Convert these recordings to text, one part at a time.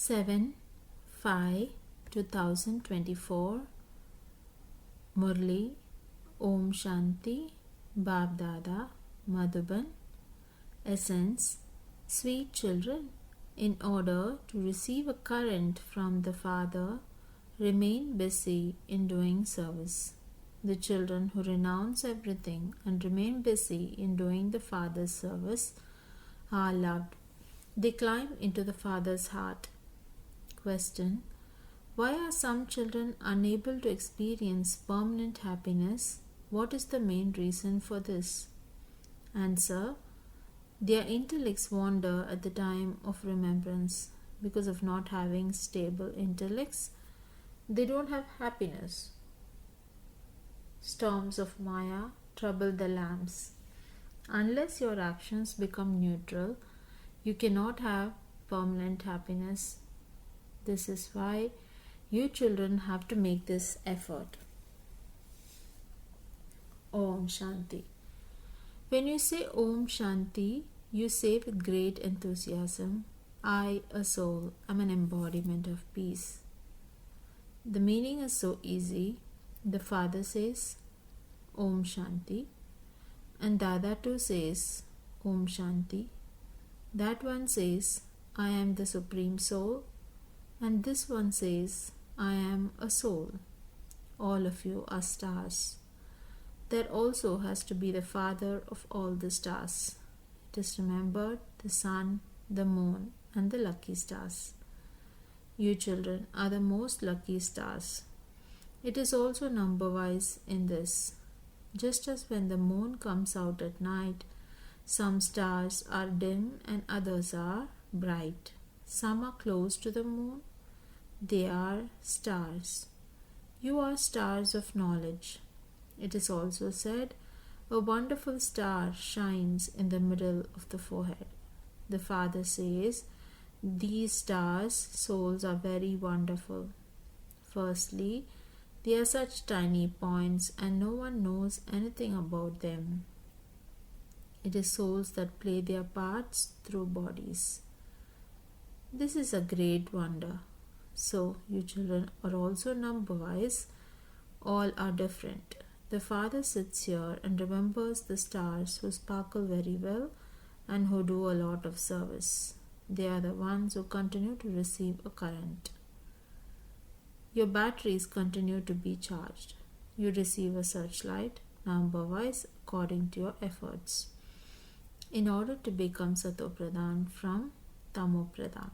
7/5/2024 Murli Om Shanti Bab Dada Madhuban Essence Sweet children, in order to receive a current from the Father, remain busy in doing service. The children who renounce everything and remain busy in doing the Father's service are loved. They climb into the Father's heart. Question: why are some children unable to experience permanent happiness? What is the main reason for this? Answer: their intellects wander at the time of remembrance. Because of not having stable intellects, they don't have happiness. Storms of Maya trouble the lamps. Unless your actions become neutral, you cannot have permanent happiness. This is why you children have to make this effort. Om Shanti. When you say Om Shanti, you say with great enthusiasm, I, a soul, am an embodiment of peace. The meaning is so easy. The Father says Om Shanti, and Dada too says Om Shanti. That one says, I am the Supreme Soul, and this one says, I am a soul. All of you are stars. There also has to be the Father of all the stars. It is remembered the sun, the moon, and the lucky stars. You children are the most lucky stars. It is also number-wise in this. Just as when the moon comes out at night, some stars are dim and others are bright. Some are close to the moon. They are stars. You are stars of knowledge. It is also said, a wonderful star shines in the middle of the forehead. The Father says, these stars, souls, are very wonderful. Firstly, they are such tiny points and no one knows anything about them. It is souls that play their parts through bodies. This is a great wonder. So, you children are also number-wise. All are different. The Father sits here and remembers the stars who sparkle very well and who do a lot of service. They are the ones who continue to receive a current. Your batteries continue to be charged. You receive a searchlight, number-wise, according to your efforts, in order to become Sato Pradhan from Tamo Pradhan.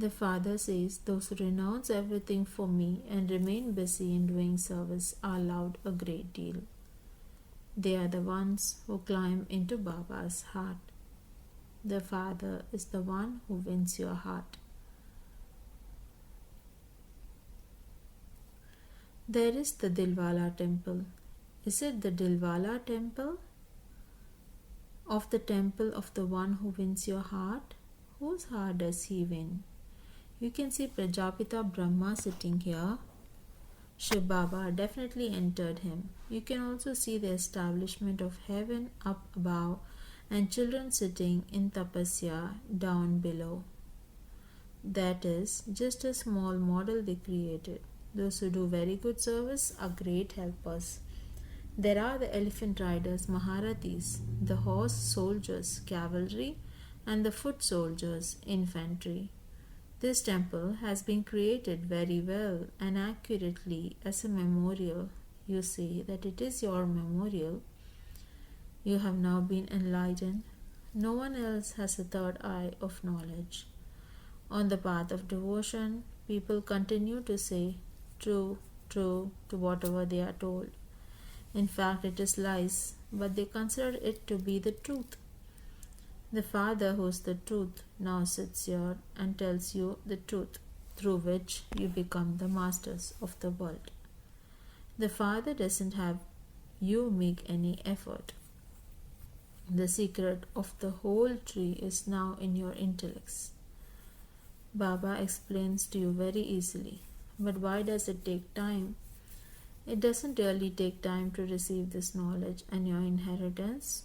The Father says, those who renounce everything for me and remain busy in doing service are loved a great deal. They are the ones who climb into Baba's heart. The Father is the one who wins your heart. There is the Dilwala temple. Is it the Dilwala temple? Of the temple of the one who wins your heart? Whose heart does he win? You can see Prajapita Brahma sitting here. Shiv Baba definitely entered him. You can also see the establishment of heaven up above and children sitting in tapasya down below. That is just a small model they created. Those who do very good service are great helpers. There are the elephant riders, Maharathis, the horse soldiers, cavalry, and the foot soldiers, infantry. This temple has been created very well and accurately as a memorial. You say that it is your memorial. You have now been enlightened. No one else has a third eye of knowledge. On the path of devotion, people continue to say true, true to whatever they are told. In fact, it is lies, but they consider it to be the truth. The Father, who is the truth, now sits here and tells you the truth, through which you become the masters of the world. The Father doesn't have you make any effort. The secret of the whole tree is now in your intellects. Baba explains to you very easily. But why does it take time? It doesn't really take time to receive this knowledge and your inheritance.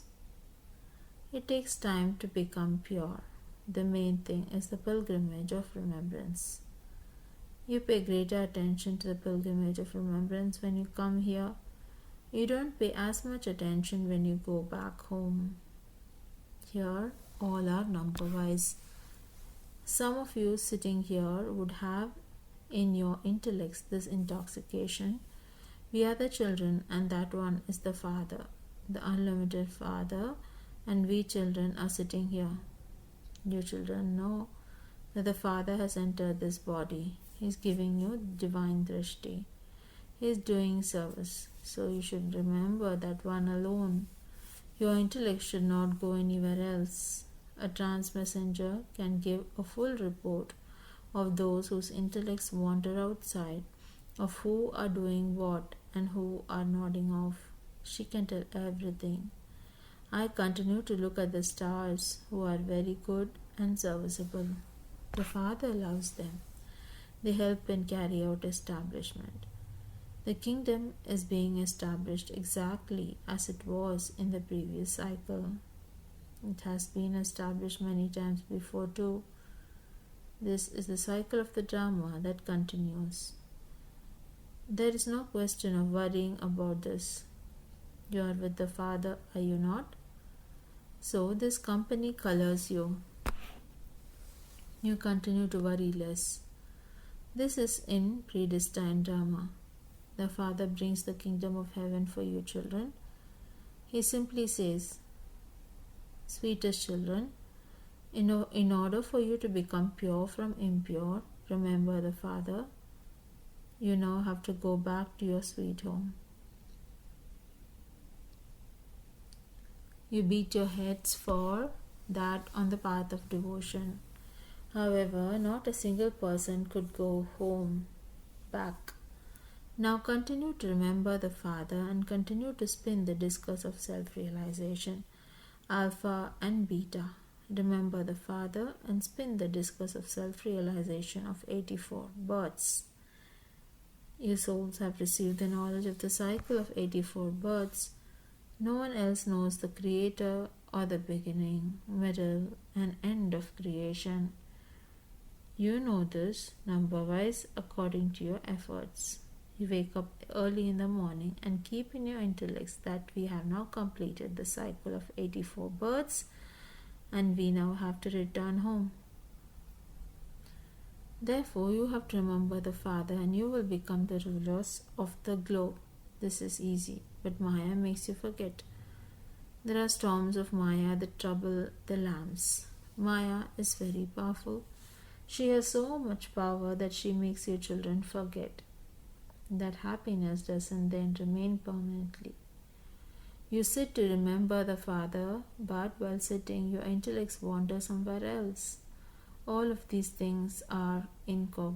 It takes time to become pure. The main thing is the pilgrimage of remembrance. You pay greater attention to the pilgrimage of remembrance when you come here. You don't pay as much attention when you go back home. Here, all are number-wise. Some of you sitting here would have in your intellects this intoxication. We are the children, and that one is the Father, the unlimited Father, and we children are sitting here. You children know that the Father has entered this body. He is giving you divine drishti. He is doing service. So you should remember that one alone. Your intellect should not go anywhere else. A trance messenger can give a full report of those whose intellects wander outside, of who are doing what and who are nodding off. She can tell everything. I continue to look at the stars, who are very good and serviceable. The Father loves them. They help and carry out establishment. The kingdom is being established exactly as it was in the previous cycle. It has been established many times before too. This is the cycle of the drama that continues. There is no question of worrying about this. You are with the Father, are you not? So this company colors you. You continue to worry less. This is in predestined drama. The Father brings the kingdom of heaven for you children. He simply says, sweetest children, in order for you to become pure from impure, remember the Father. You now have to go back to your sweet home. You beat your heads for that on the path of devotion. However, not a single person could go home back. Now continue to remember the Father and continue to spin the discus of self-realization, alpha and beta. Remember the Father and spin the discus of self-realization of 84 births. You souls have received the knowledge of the cycle of 84 births. No one else knows the creator or the beginning, middle, and end of creation. You know this number-wise according to your efforts. You wake up early in the morning and keep in your intellects that we have now completed the cycle of 84 births and we now have to return home. Therefore, you have to remember the Father and you will become the rulers of the globe. This is easy, but Maya makes you forget. There are storms of Maya that trouble the lambs. Maya is very powerful. She has so much power that she makes you children forget that happiness doesn't then remain permanently. You sit to remember the Father, but while sitting, your intellects wander somewhere else. All of these things are incognito.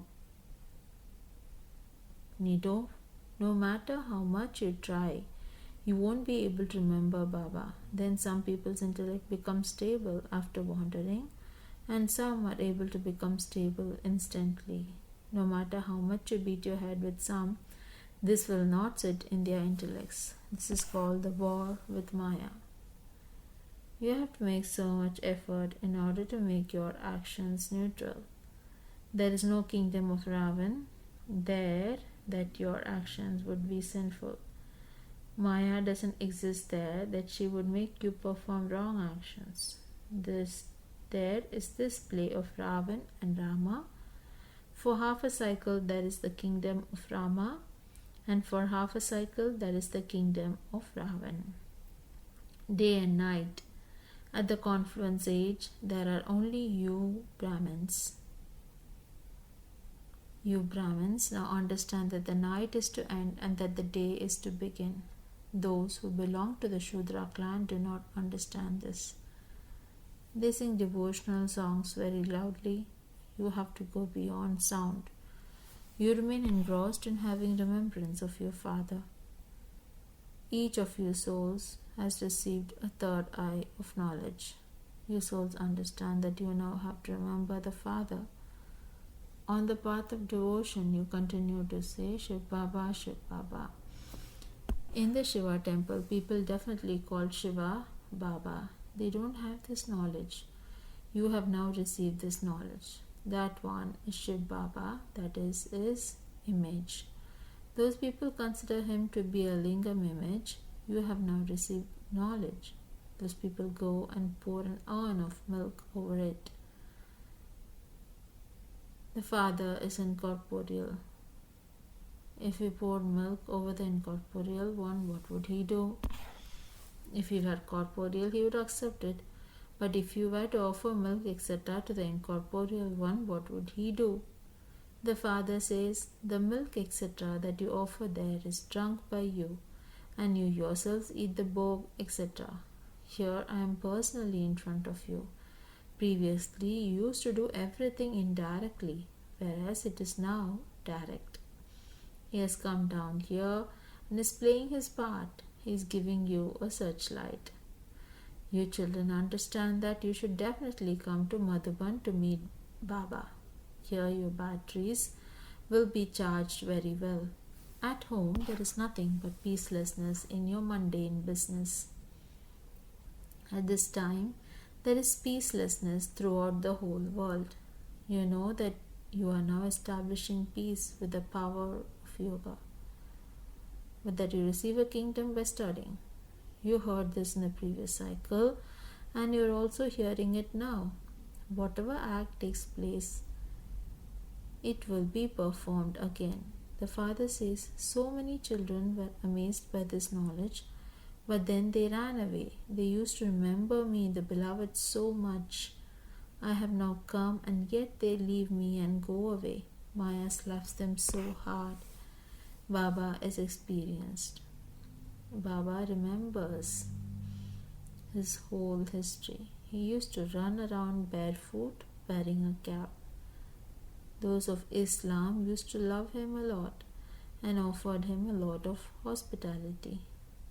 No matter how much you try, you won't be able to remember Baba. Then some people's intellect becomes stable after wandering, and some are able to become stable instantly. No matter how much you beat your head with some, this will not sit in their intellects. This is called the war with Maya. You have to make so much effort in order to make your actions neutral. There is no kingdom of Ravan there that your actions would be sinful. Maya doesn't exist there that she would make you perform wrong actions. There is this play of Ravan and Rama. For half a cycle there is the kingdom of Rama, and for half a cycle there is the kingdom of Ravan. Day and night. At the confluence age, there are only you Brahmins. You Brahmins now understand that the night is to end and that the day is to begin. Those who belong to the Shudra clan do not understand this. They sing devotional songs very loudly. You have to go beyond sound. You remain engrossed in having remembrance of your Father. Each of you souls has received a third eye of knowledge. You souls understand that you now have to remember the Father. On the path of devotion, you continue to say Shiv Baba, Shiv Baba. In the Shiva temple, people definitely call Shiva Baba. They don't have this knowledge. You have now received this knowledge. That one is Shiv Baba, that is his image. Those people consider him to be a lingam image. You have now received knowledge. Those people go and pour an urn of milk over it. The Father is incorporeal. If we poured milk over the incorporeal one, what would he do? If he were corporeal, he would accept it. But if you were to offer milk, etc., to the incorporeal one, what would he do? The Father says, the milk, etc., that you offer there is drunk by you, and you yourselves eat the bhog, etc. Here I am personally in front of you. Previously, you used to do everything indirectly, whereas it is now direct. He has come down here and is playing his part. He is giving you a searchlight. You children understand that you should definitely come to Madhuban to meet Baba. Here your batteries will be charged very well. At home there is nothing but peacelessness in your mundane business. At this time there is peacelessness throughout the whole world. You know that you are now establishing peace with the power of yoga, but that you receive a kingdom by studying. You heard this in the previous cycle and you are also hearing it now. Whatever act takes place, it will be performed again. The Father says, so many children were amazed by this knowledge, but then they ran away. They used to remember me, the beloved, so much. I have now come, and yet they leave me and go away. Maya slaps them so hard. Baba is experienced. Baba remembers his whole history. He used to run around barefoot, wearing a cap. Those of Islam used to love him a lot and offered him a lot of hospitality.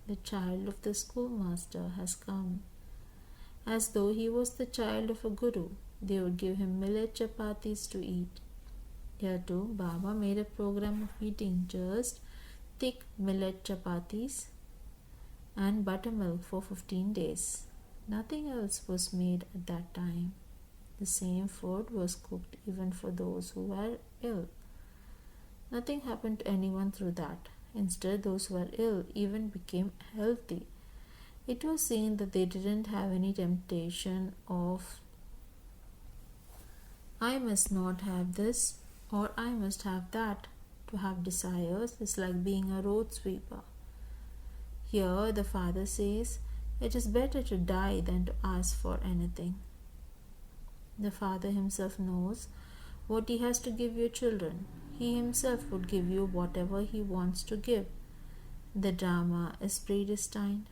The child of the schoolmaster has come. As though he was the child of a guru, they would give him millet chapatis to eat. Here too, Baba made a program of eating just thick millet chapatis and buttermilk for 15 days. Nothing else was made at that time. The same food was cooked even for those who were ill. Nothing happened to anyone through that. Instead, those who were ill even became healthy. It was seen that they didn't have any temptation of, I must not have this or I must have that. To have desires is like being a road sweeper. Here the Father says, it is better to die than to ask for anything. The Father himself knows what he has to give your children. He himself would give you whatever he wants to give. The drama is predestined.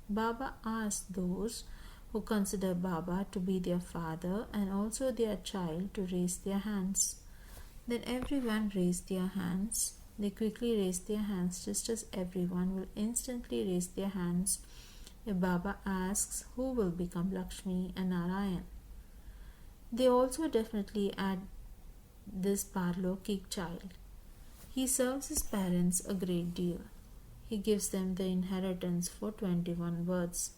Baba asked those who consider Baba to be their father and also their child to raise their hands. Then everyone raised their hands. They quickly raised their hands just as everyone will instantly raise their hands if Baba asks who will become Lakshmi and Narayan. They also definitely add this Parlokik child. He serves his parents a great deal. He gives them the inheritance for 21 births.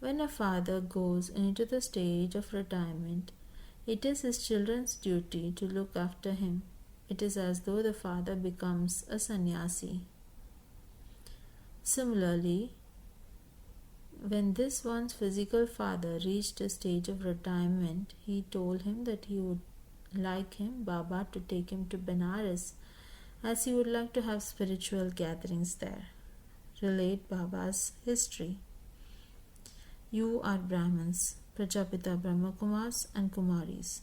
When a father goes into the stage of retirement, it is his children's duty to look after him. It is as though the father becomes a sannyasi. Similarly, when this one's physical father reached a stage of retirement, he told him that he would like him, Baba, to take him to Benares, as he would like to have spiritual gatherings there. Relate Baba's history. You are Brahmins, Prajapita Brahma Kumars and Kumaris.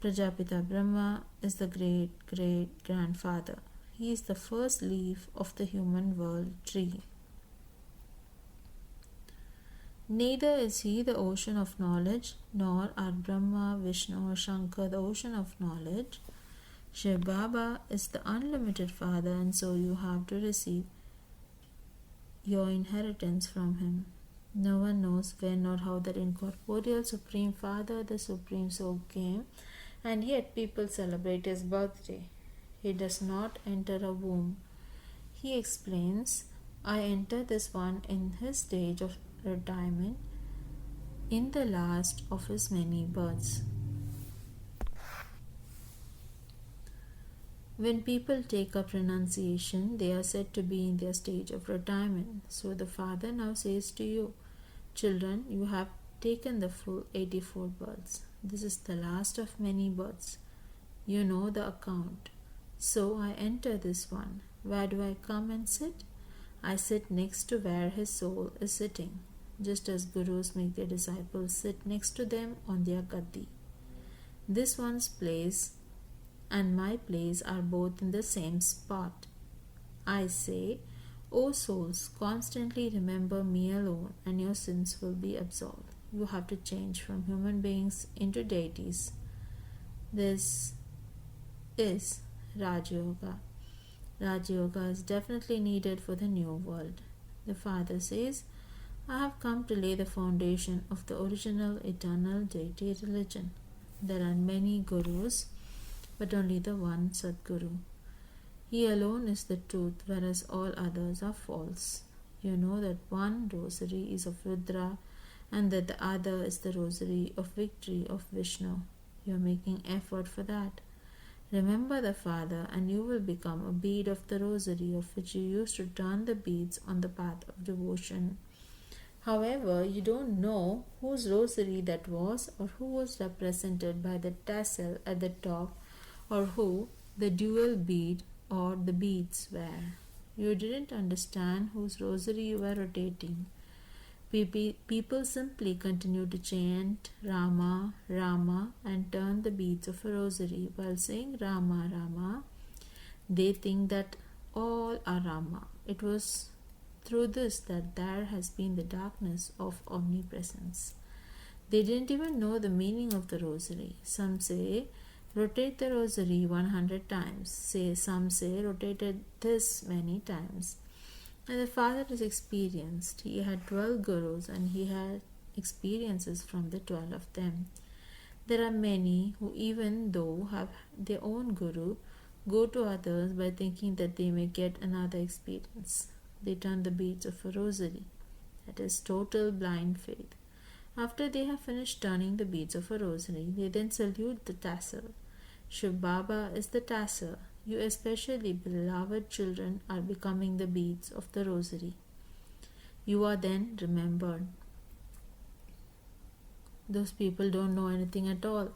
Prajapita Brahma is the great-great-grandfather. He is the first leaf of the human world tree. Neither is he the ocean of knowledge, nor are Brahma, Vishnu or Shankar the ocean of knowledge. Shiv Baba is the unlimited Father, and so you have to receive your inheritance from him. No one knows when or how that incorporeal Supreme Father, the Supreme Soul, came, and yet people celebrate his birthday. He does not enter a womb. He explains, I enter this one in his stage of retirement. in the last of his many births. When people take up renunciation, they are said to be in their stage of retirement. So the Father now says to you, children, you have taken the full 84 births. This is the last of many births. You know the account. So I enter this one. Where do I come and sit? I sit next to where his soul is sitting, just as gurus make their disciples sit next to them on their gaddi. This one's place and my place are both in the same spot. I say, O souls, constantly remember me alone and your sins will be absolved. You have to change from human beings into deities. This is Raj Yoga. Raj Yoga is definitely needed for the new world. The Father says, I have come to lay the foundation of the original eternal deity religion. There are many gurus, but only the one Sadguru. He alone is the truth, whereas all others are false. You know that one rosary is of Rudra and that the other is the rosary of victory of Vishnu. You are making effort for that. Remember the Father and you will become a bead of the rosary of which you used to turn the beads on the path of devotion. However, you don't know whose rosary that was or who was represented by the tassel at the top or who the dual bead or the beads were. You didn't understand whose rosary you were rotating. People simply continue to chant Rama, Rama and turn the beads of a rosary while saying Rama, Rama. They think that all are Rama. It was through this that there has been the darkness of omnipresence. They didn't even know the meaning of the rosary. Some say, rotate the rosary 100 times. Some say, rotate it this many times. And the Father is experienced. He had 12 gurus and he had experiences from the 12 of them. There are many who, even though have their own guru, go to others by thinking that they may get another experience. They turn the beads of a rosary. That is total blind faith. After they have finished turning the beads of a rosary, they then salute the tassel. Shiv Baba is the tassel. You especially beloved children are becoming the beads of the rosary. You are then remembered. Those people don't know anything at all.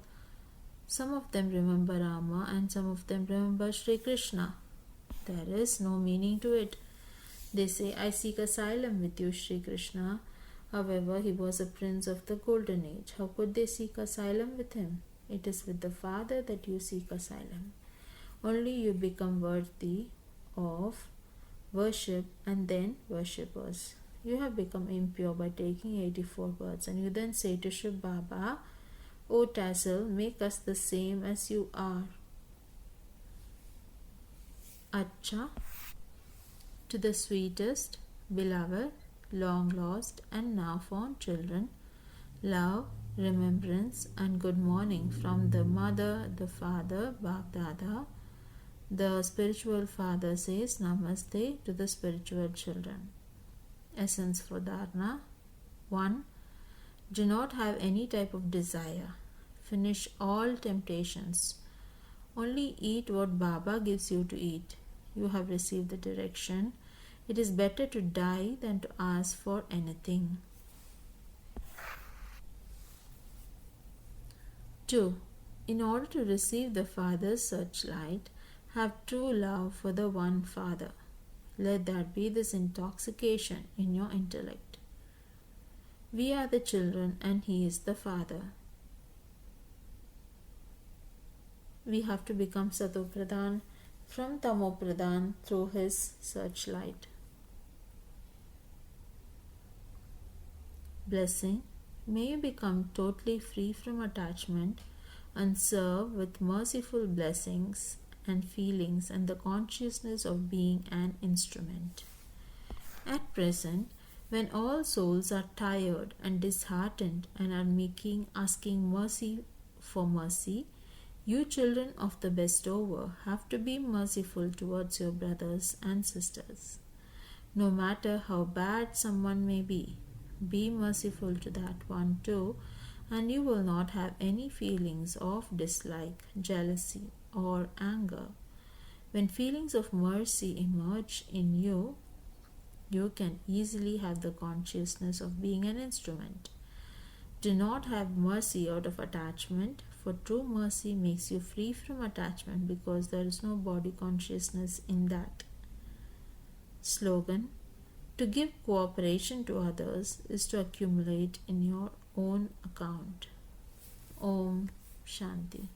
Some of them remember Rama and some of them remember Sri Krishna. There is no meaning to it. They say, I seek asylum with you, Sri Krishna. However, he was a prince of the golden age. How could they seek asylum with him? It is with the Father that you seek asylum. Only you become worthy of worship and then worshippers. You have become impure by taking 84 births and you then say to Shiv Baba, O tassel, make us the same as you are. Acha, to the sweetest, beloved, long lost and now found children, love, remembrance and good morning from the mother, the father, Bab Dada. The spiritual father says Namaste to the spiritual children. Essence for Dharna. 1. Do not have any type of desire. Finish all temptations. Only eat what Baba gives you to eat. You have received the direction. It is better to die than to ask for anything. 2. In order to receive the Father's searchlight, have true love for the one Father. Let that be this intoxication in your intellect. We are the children and He is the Father. We have to become Satopradhan from Tamopradhan through His searchlight. Blessing. May you become totally free from attachment and serve with merciful blessings and feelings and the consciousness of being an instrument. At present, when all souls are tired and disheartened and are asking mercy for mercy, you children of the bestower have to be merciful towards your brothers and sisters. No matter how bad someone may be, Be merciful to that one too, and you will not have any feelings of dislike, jealousy, or anger. When feelings of mercy emerge in you, you can easily have the consciousness of being an instrument. Do not have mercy out of attachment, for true mercy makes you free from attachment because there is no body consciousness in that. Slogan: to give cooperation to others is to accumulate in your own account. Om Shanti.